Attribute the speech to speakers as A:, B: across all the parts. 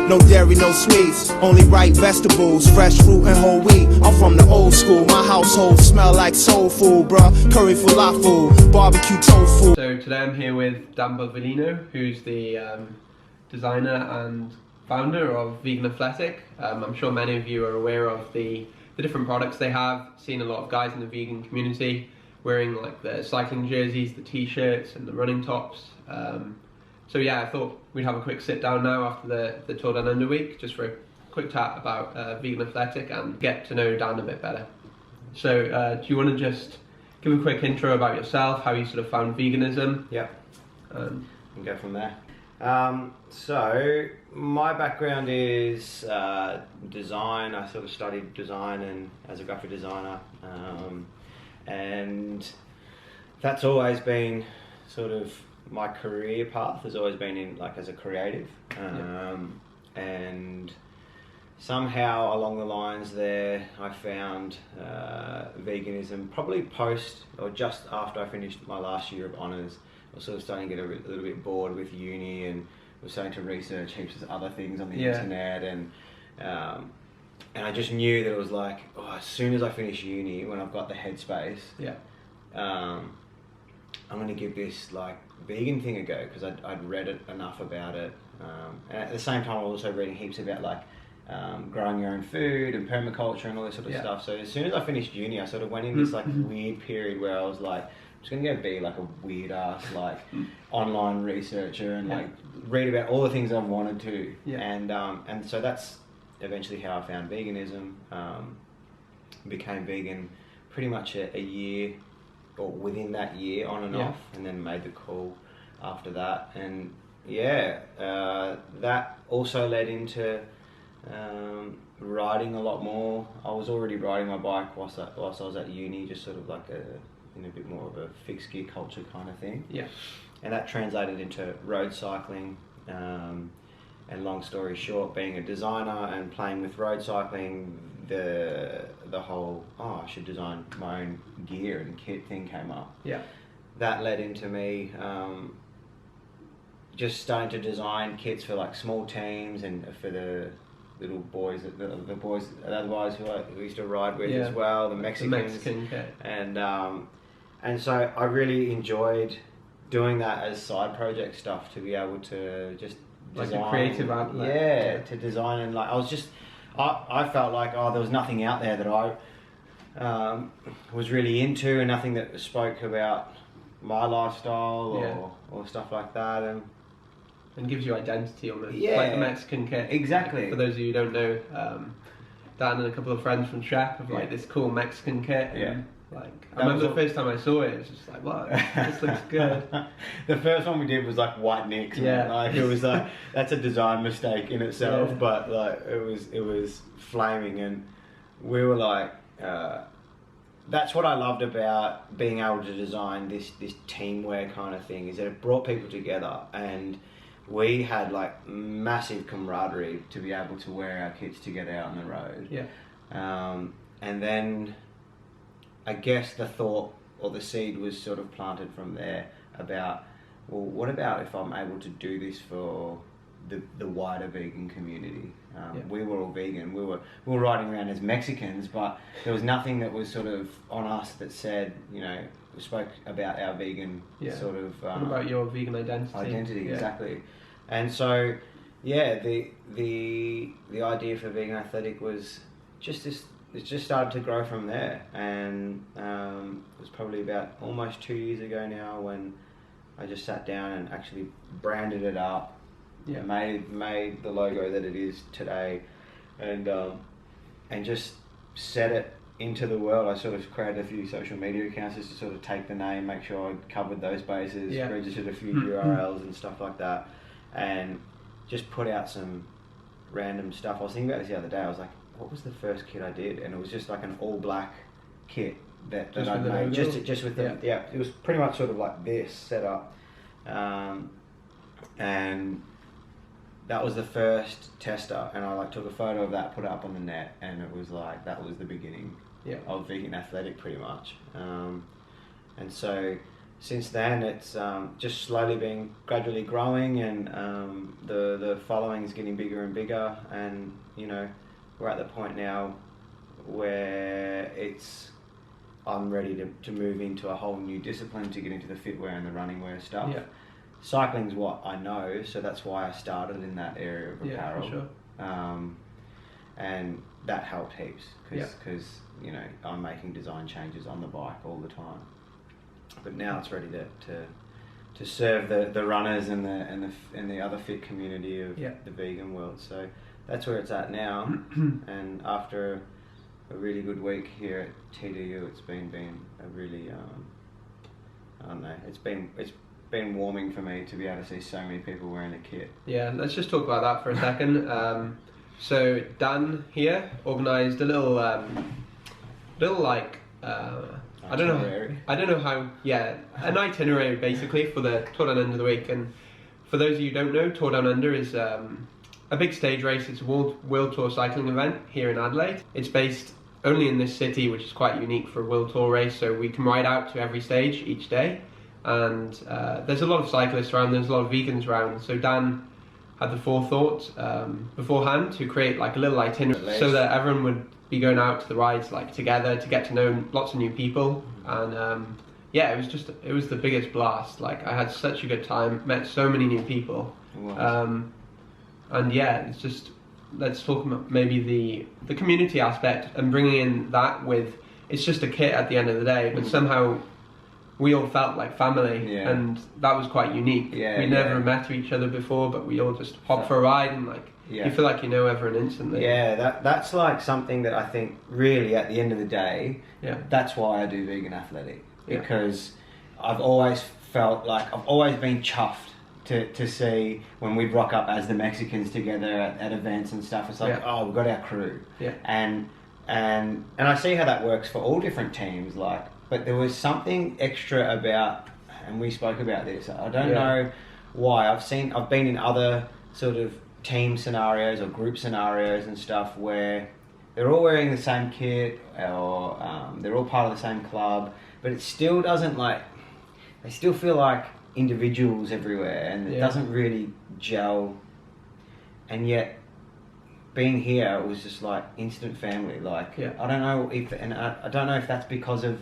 A: No dairy, no sweets, only ripe vegetables, fresh fruit and whole wheat. I'm from the old school, my household smell like soul food, bruh. Curry falafel, barbecue tofu.
B: So today I'm here with Dan Bovalino, who's the designer and founder of Vegan Athletic. I'm sure many of you are aware of the different products they have. Seen a lot of guys in the vegan community wearing like the cycling jerseys, the t-shirts and the running tops. So yeah, I thought we'd have a quick sit down now after the Tour Down Under week, just for a quick chat about Vegan Athletic and get to know Dan a bit better. So do you want to just give a quick intro about yourself, how you sort of found veganism?
C: Yeah, and go from there. So my background is design. I sort of studied design and as a graphic designer, and that's always been sort of my career path. Has always been in like as a creative, and somehow along the lines there, I found veganism probably post or just after I finished my last year of honours. I was sort of starting to get a little bit bored with uni and was starting to research heaps of other things on the internet, and I just knew that it was like, as soon as I finish uni, when I've got the headspace, I'm going to give this like vegan thing a go, because I'd read enough about it, and at the same time I was also reading heaps about like growing your own food and permaculture and all this sort of stuff. So as soon as I finished uni, I sort of went in this like weird period where I was like, I'm just gonna go be like a weird ass like online researcher and like read about all the things I've wanted to, and so that's eventually how I found veganism. Became vegan pretty much a year or within that year, on and off, and then made the call after that. And that also led into riding a lot more. I was already riding my bike whilst I was at uni, just sort of like in a bit more of a fixed gear culture kind of thing. Yeah. And that translated into road cycling. And long story short, being a designer and playing with road cycling, the whole I should design my own gear and kit thing came up. Yeah. That led into me just starting to design kits for like small teams and for the little boys, the other guys who I used to ride with as well, the Mexicans. The Mexican kit. And so I really enjoyed doing that as side project stuff, to be able to just design,
B: like a creative outlet.
C: To design, and like I felt like there was nothing out there that I was really into, and nothing that spoke about my lifestyle or stuff like that,
B: and gives you identity almost, like the Mexican kit.
C: Exactly.
B: For those of you who don't know, Dan and a couple of friends from Shaq have like this cool Mexican kit. And, like, I remember the first time I saw it, it was just like, wow, this looks good.
C: The first one we did was like white Nicks. Like it was like, that's a design mistake in itself, but like it was flaming, and we were like, that's what I loved about being able to design this teamwear kind of thing, is that it brought people together, and we had like massive camaraderie to be able to wear our kits together out on the road. Yeah. And then I guess the thought or the seed was sort of planted from there about, well, what about if I'm able to do this for the wider vegan community? We were all vegan. We were riding around as Mexicans, but there was nothing that was sort of on us that said, we spoke about our vegan sort of.
B: What about your vegan identity?
C: Identity, exactly. And so, the idea for Vegan Athletic was just this. It just started to grow from there, and it was probably about almost 2 years ago now when I just sat down and actually branded it up, made the logo that it is today, and just set it into the world. I sort of created a few social media accounts just to sort of take the name, make sure I covered those bases, registered a few URLs and stuff like that, and just put out some random stuff. I was thinking about this the other day. I was like, what was the first kit I did? And it was just like an all black kit that I made, just with the it was pretty much sort of like this set up, and that was the first tester, and I like took a photo of that, put it up on the net, and it was like that was the beginning of Vegan Athletic pretty much. And so since then, it's just slowly been gradually growing, and the following is getting bigger and bigger, and we're at the point now where I'm ready to move into a whole new discipline, to get into the fitwear and the running wear stuff.
B: Yeah.
C: Cycling's what I know, so that's why I started in that area of apparel.
B: Yeah, for sure.
C: And that helped heaps because I'm making design changes on the bike all the time. But now it's ready to serve the runners and the other fit community of the vegan world. So that's where it's at now. And after a really good week here at TDU, it's been a really I don't know. It's been warming for me to be able to see so many people wearing a kit.
B: Yeah, let's just talk about that for a second. So Dan here organised a little like. I don't know how. Yeah, an itinerary basically for the Tour Down Under of the week. And for those of you who don't know, Tour Down Under is a big stage race. It's a world tour cycling event here in Adelaide. It's based only in this city, which is quite unique for a world tour race. So we can ride out to every stage each day, and there's a lot of cyclists around. There's a lot of vegans around. So Dan had the forethought beforehand to create like a little itinerary so that everyone would be going out to the rides like together to get to know lots of new people. And it was the biggest blast. Like, I had such a good time, met so many new people. And yeah, it's just, let's talk about maybe the community aspect and bringing in that with, it's just a kit at the end of the day, but somehow we all felt like family, and that was quite unique. We never met each other before, but we all just hop for a ride, and like you feel like you know everyone instantly. Yeah,
C: that's like something that I think really at the end of the day, that's why I do Vegan Athletic, because I've always felt like I've always been chuffed to see when we rock up as the Mexicans together at events and stuff. It's like, oh, we've got our crew, and I see how that works for all different teams, like. But there was something extra about, and we spoke about this, I don't know why, I've been in other sort of team scenarios or group scenarios and stuff where they're all wearing the same kit, or they're all part of the same club, but it still doesn't, like, they still feel like individuals everywhere, and it doesn't really gel. And yet, being here, it was just like instant family. Like, I don't know if that's because of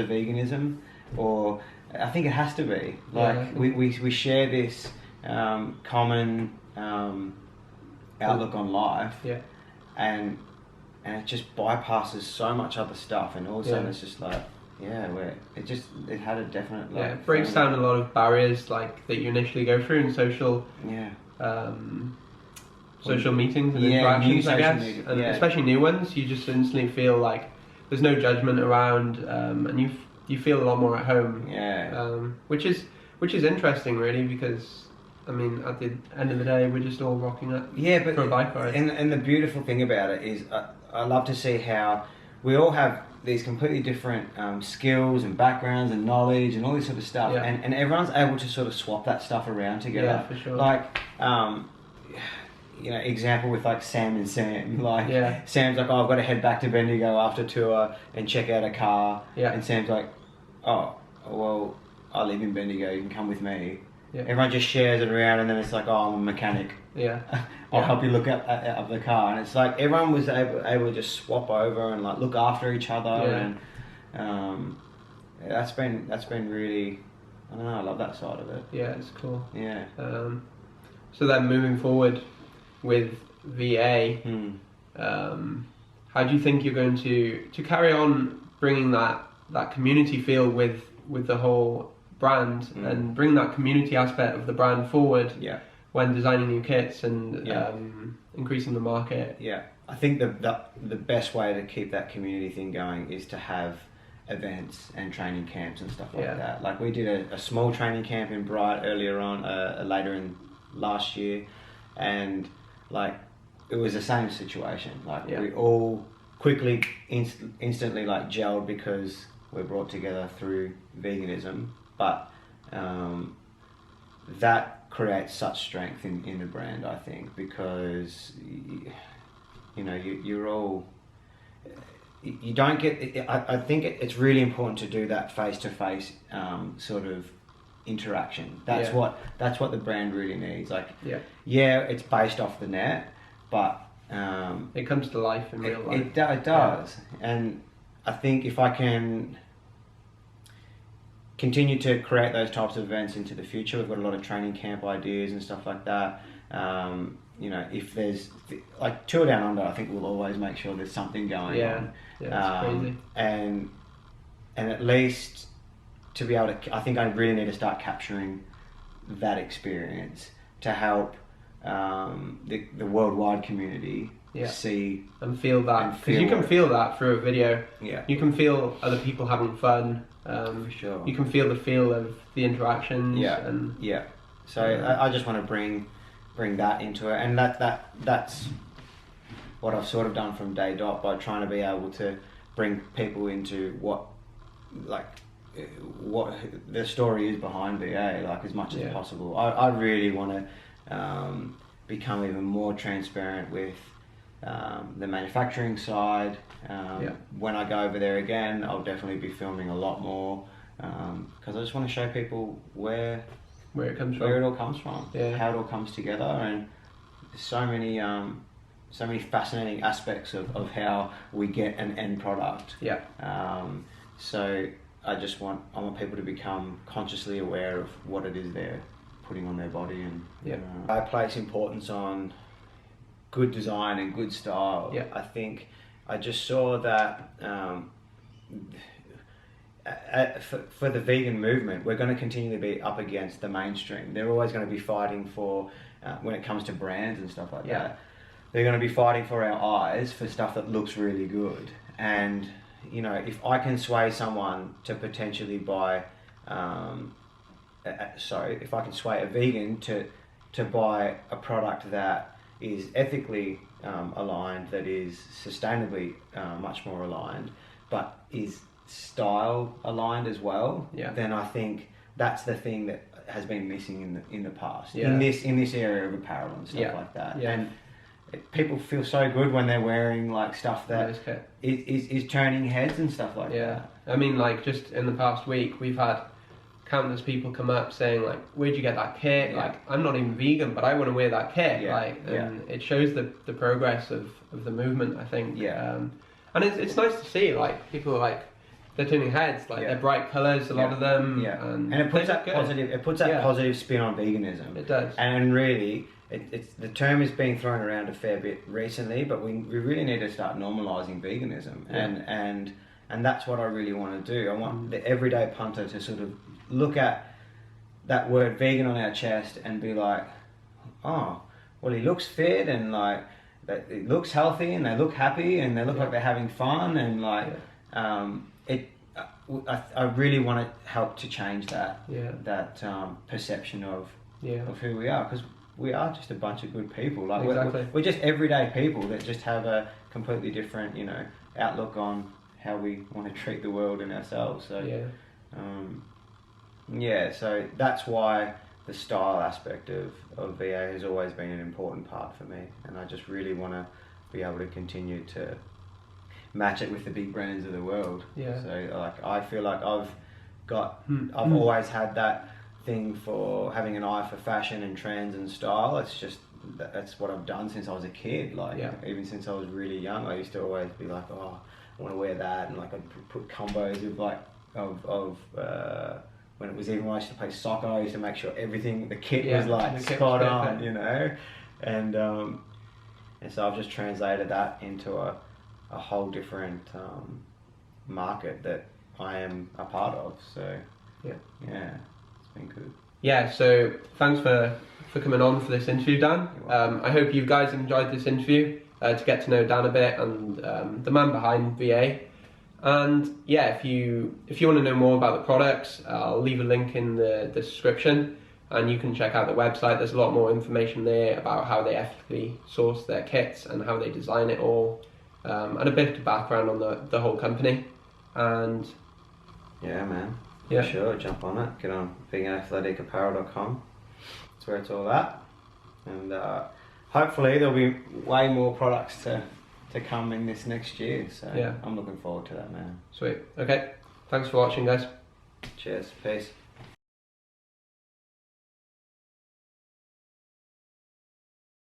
C: veganism, or I think it has to be. Like, we share this common outlook on life, and it just bypasses so much other stuff, and all of a sudden it's just like, it had a definite, like,
B: it breaks down a lot of barriers like that you initially go through in social meetings and interactions, I guess, and especially new ones. You just instantly feel like there's no judgment around, and you feel a lot more at home. Which is interesting, really, because I mean, at the end of the day, we're just all rocking up for a bike ride.
C: And the beautiful thing about it is, I love to see how we all have these completely different skills and backgrounds and knowledge and all this sort of stuff, and everyone's able to sort of swap that stuff around together.
B: Yeah, for sure.
C: Like, example with like Sam and Sam. Like, Sam's like, oh, I've got to head back to Bendigo after tour and check out a car. And Sam's like, oh, well, I live in Bendigo, you can come with me. Everyone just shares it around, and then it's like, oh, I'm a mechanic. I'll help you look up the car. And it's like everyone was able to just swap over and like look after each other, and that's been really, I don't know, I love that side of it.
B: Yeah, it's cool. So then moving forward with VA, how do you think you're going to carry on bringing that community feel with the whole brand, and bring that community aspect of the brand forward when designing new kits and increasing the market?
C: I think the best way to keep that community thing going is to have events and training camps and stuff like that. Like, we did a small training camp in Bright earlier on, later in last year, and like, it was the same situation. Like, we all quickly instantly like gelled because we're brought together through veganism, but that creates such strength in the brand, I think, because you're all, you don't get. I think it's really important to do that face-to-face sort of interaction. That's what the brand really needs. Like, it's based off the net, but
B: it comes to life in real life.
C: It does, and I think if I can continue to create those types of events into the future, we've got a lot of training camp ideas and stuff like that. You know, if there's like Tour Down Under, I think we'll always make sure there's something going on.
B: Yeah, it's crazy.
C: And at least to be able to, I think I really need to start capturing that experience to help the worldwide community see
B: and feel that, because you can feel that through a video. You can feel other people having fun.
C: For sure.
B: You can feel the feel of the interactions.
C: So I just want to bring that into it, and that's what I've sort of done from day dot, by trying to be able to bring people into what the story is behind VA, like, as much as possible. I really want to become even more transparent with the manufacturing side. When I go over there again, I'll definitely be filming a lot more, because I just want to show people where it all comes from, how it all comes together, and there's so many fascinating aspects of how we get an end product. So I want people to become consciously aware of what it is they're putting on their body, and I place importance on good design and good style. I think I just saw that for the vegan movement, we're going to continue to be up against the mainstream. They're always going to be fighting for, when it comes to brands and stuff like that, they're going to be fighting for our eyes for stuff that looks really good. And, you know, if I can sway someone to potentially buy, if I can sway a vegan to buy a product that is ethically aligned, that is sustainably much more aligned, but is style aligned as well, then I think that's the thing that has been missing in the past, in this area of apparel and stuff like that. And people feel so good when they're wearing like stuff that is turning heads and stuff like that.
B: I mean, like, just in the past week, we've had countless people come up saying, like, where'd you get that kit? Like, I'm not even vegan, but I want to wear that kit. And it shows the progress of the movement, I think. And it's nice to see, like, people are like, they're turning heads, like, they're bright colours, a lot of them.
C: And it puts that positive spin on veganism.
B: It does.
C: And really, it's the term is being thrown around a fair bit recently, but we really need to start normalising veganism. And that's what I really want to do. I want the everyday punter to sort of look at that word vegan on our chest and be like, oh, well, he looks fit, and like, it looks healthy, and they look happy, and they look like they're having fun, and like, I really want to help to change that perception of who we are, because we are just a bunch of good people. Like, we're just everyday people that just have a completely different, you know, outlook on how we want to treat the world and ourselves. So so that's why the style aspect of VA has always been an important part for me, and I just really want to be able to continue to match it with the big brands of the world. So like, I feel like I've always had that thing for having an eye for fashion and trends and style. It's just, that's what I've done since I was a kid. Like, even since I was really young, I used to always be like, oh, I want to wear that, and like, I'd put combos of like when it was, even when I used to play soccer, I used to make sure everything, the kit was like spot on, you know, and so I've just translated that into a whole different market that I am a part of. So it's been good.
B: So thanks for coming on for this interview, Dan. I hope you guys enjoyed this interview, to get to know Dan a bit, and the man behind VA. And if you want to know more about the products, I'll leave a link in the description, and you can check out the website. There's a lot more information there about how they ethically source their kits and how they design it all, and a bit of background on the whole company. And
C: sure, jump on it. Get on veganathleticaparel.com. That's where it's all at, and hopefully there'll be way more products to to come in this next year. So
B: yeah,
C: I'm looking forward to that, man.
B: Sweet. Okay, thanks for watching, guys.
C: Cheers. Peace.